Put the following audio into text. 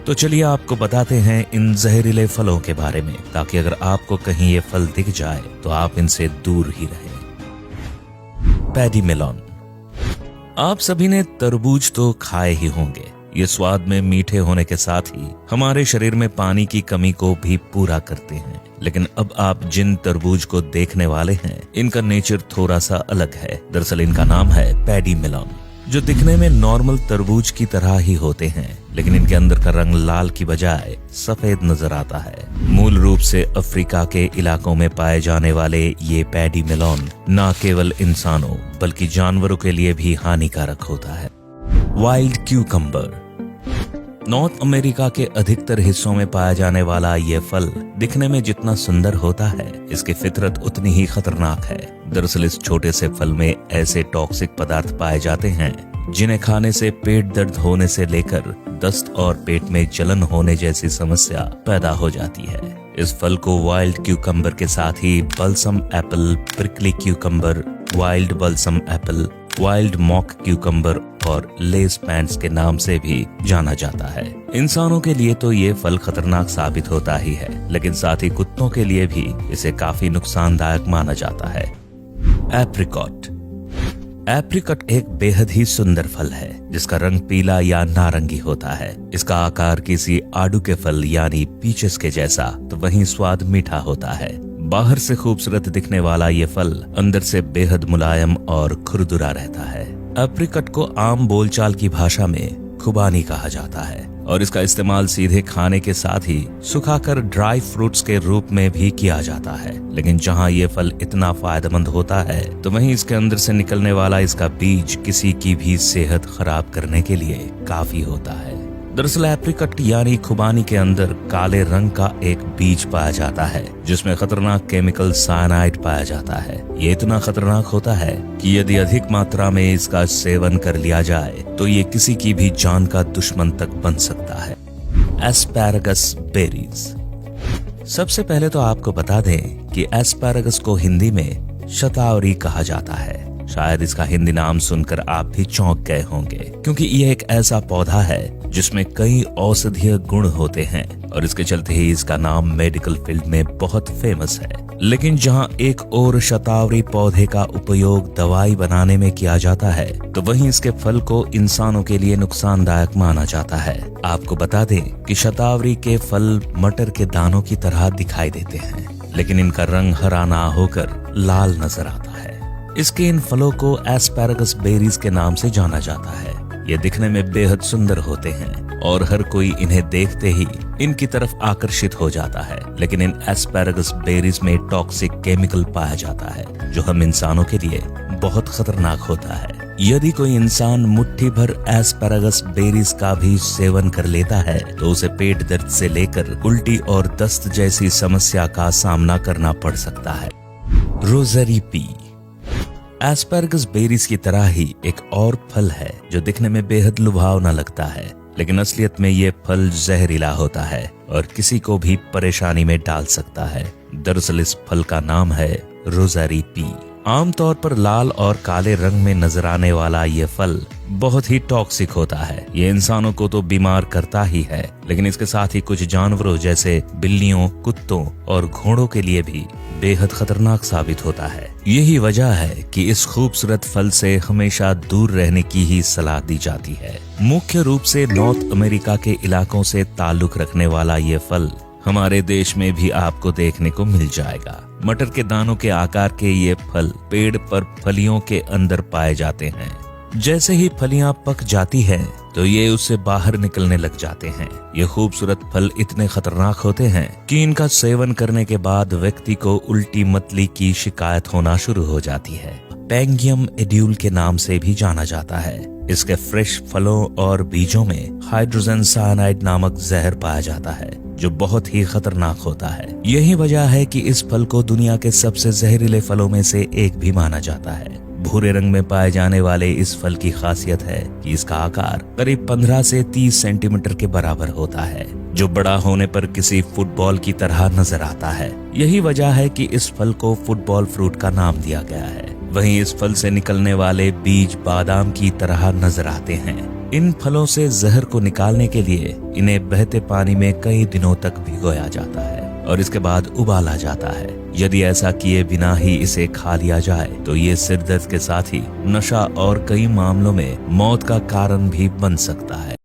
तो चलिए आपको बताते हैं इन जहरीले फलों के बारे में, ताकि अगर आपको कहीं ये फल दिख जाए तो आप इनसे दूर ही रहें। Paddy melon. आप सभी ने तरबूज तो खाए ही होंगे। ये स्वाद में मीठे होने के साथ ही हमारे शरीर में पानी की कमी को भी पूरा करते हैं। लेकिन अब आप जिन तरबूज को देखने वाले हैं, इनका नेचर थोड़ा सा अलग है। दरअसल इनका नाम है पैडी मेलन, जो दिखने में नॉर्मल तरबूज की तरह ही होते हैं, लेकिन इनके अंदर का रंग लाल की बजाय सफेद नजर आता है। मूल रूप से अफ्रीका के इलाकों में पाए जाने वाले ये पैडी मेलन न केवल इंसानों बल्कि जानवरों के लिए भी हानिकारक होता है। Wild cucumber. नॉर्थ अमेरिका के अधिकतर हिस्सों में पाया जाने वाला ये फल दिखने में जितना सुंदर होता है, इसकी फितरत उतनी ही खतरनाक है। दरअसल इस छोटे से फल में ऐसे टॉक्सिक पदार्थ पाए जाते हैं जिन्हें खाने से पेट दर्द होने से लेकर दस्त और पेट में जलन होने जैसी समस्या पैदा हो जाती है। इस फल को वाइल्ड क्यूकम्बर के साथ ही balsam apple, prickly cucumber, wild balsam apple, wild mock cucumber और लेस पैंट्स के नाम से भी जाना जाता है। इंसानों के लिए तो ये फल खतरनाक साबित होता ही है, लेकिन साथ ही कुत्तों के लिए भी इसे काफी नुकसानदायक माना जाता है। एप्रिकॉट। एप्रिकॉट एक बेहद ही सुंदर फल है जिसका रंग पीला या नारंगी होता है। इसका आकार किसी आड़ू के फल यानी पीचेस के जैसा, तो वहीं स्वाद मीठा होता है। बाहर से खूबसूरत दिखने वाला ये फल अंदर से बेहद मुलायम और खुरदुरा रहता है। एप्रिकॉट को आम बोलचाल की भाषा में खुबानी कहा जाता है और इसका इस्तेमाल सीधे खाने के साथ ही सुखाकर ड्राई फ्रूट्स के रूप में भी किया जाता है। लेकिन जहां ये फल इतना फायदेमंद होता है, तो वहीं इसके अंदर से निकलने वाला इसका बीज किसी की भी सेहत खराब करने के लिए काफी होता है। दरअसल एप्रिकॉट यानी खुबानी के अंदर काले रंग का एक बीज पाया जाता है जिसमें खतरनाक केमिकल साइनाइड पाया जाता है। ये इतना खतरनाक होता है कि यदि अधिक मात्रा में इसका सेवन कर लिया जाए तो ये किसी की भी जान का दुश्मन तक बन सकता है। Asparagus berries. सबसे पहले तो आपको बता दें कि एस्पैरागस को हिंदी में शतावरी कहा जाता है। शायद इसका हिंदी नाम सुनकर आप भी चौंक गए होंगे, क्योंकि यह एक ऐसा पौधा है जिसमें कई औषधीय गुण होते हैं और इसके चलते ही इसका नाम मेडिकल फील्ड में बहुत फेमस है। लेकिन जहां एक और शतावरी पौधे का उपयोग दवाई बनाने में किया जाता है, तो वहीं इसके फल को इंसानों के लिए नुकसानदायक माना जाता है। आपको बता दें कि शतावरी के फल मटर के दानों की तरह दिखाई देते हैं, लेकिन इनका रंग हरा ना होकर लाल नजर आता है। इसके इन फलों को एस्पैरागस बेरीज के नाम से जाना जाता है। ये दिखने में बेहद सुंदर होते हैं और हर कोई इन्हें देखते ही इनकी तरफ आकर्षित हो जाता है। लेकिन इन एस्पैरागस बेरीज में टॉक्सिक केमिकल पाया जाता है जो हम इंसानों के लिए बहुत खतरनाक होता है। यदि कोई इंसान मुट्ठी भर एस्पैरागस बेरीज का भी सेवन कर लेता है तो उसे पेट दर्द से लेकर उल्टी और दस्त जैसी समस्या का सामना करना पड़ सकता है। रोज़ेरी पी। एस्पैरागस बेरीज की तरह ही एक और फल है जो दिखने में बेहद लुभावना लगता है, लेकिन असलियत में ये फल जहरीला होता है और किसी को भी परेशानी में डाल सकता है। दरअसल इस फल का नाम है रोज़ेरी पी। आमतौर पर लाल और काले रंग में नजर आने वाला ये फल बहुत ही टॉक्सिक होता है। ये इंसानों को तो बीमार करता ही है, लेकिन इसके साथ ही कुछ जानवरों जैसे बिल्लियों, कुत्तों और घोड़ों के लिए भी बेहद खतरनाक साबित होता है। यही वजह है कि इस खूबसूरत फल से हमेशा दूर रहने की ही सलाह दी जाती है। मुख्य रूप से नॉर्थ अमेरिका के इलाकों से ताल्लुक रखने वाला ये फल हमारे देश में भी आपको देखने को मिल जाएगा। मटर के दानों के आकार के ये फल पेड़ पर फलियों के अंदर पाए जाते हैं। जैसे ही फलियां पक जाती हैं, तो ये उससे बाहर निकलने लग जाते हैं। ये खूबसूरत फल इतने खतरनाक होते हैं कि इनका सेवन करने के बाद व्यक्ति को उल्टी मतली की शिकायत होना शुरू हो जाती है। पैंगियम एड्यूल के नाम से भी जाना जाता है। इसके फ्रेश फलों और बीजों में हाइड्रोजन साइनाइड नामक जहर पाया जाता है जो बहुत ही खतरनाक होता है। यही वजह है कि इस फल को दुनिया के सबसे जहरीले फलों में से एक भी माना जाता है। भूरे रंग में पाए जाने वाले इस फल की खासियत है कि इसका आकार करीब 15 से 30 सेंटीमीटर के बराबर होता है, जो बड़ा होने पर किसी फुटबॉल की तरह नजर आता है। यही वजह है कि इस फल को फुटबॉल फ्रूट का नाम दिया गया है। वहीं इस फल से निकलने वाले बीज बादाम की तरह नजर आते हैं। इन फलों से जहर को निकालने के लिए इन्हें बहते पानी में कई दिनों तक भिगोया जाता है और इसके बाद उबाला जाता है। यदि ऐसा किए बिना ही इसे खा लिया जाए तो ये सिरदर्द के साथ ही नशा और कई मामलों में मौत का कारण भी बन सकता है।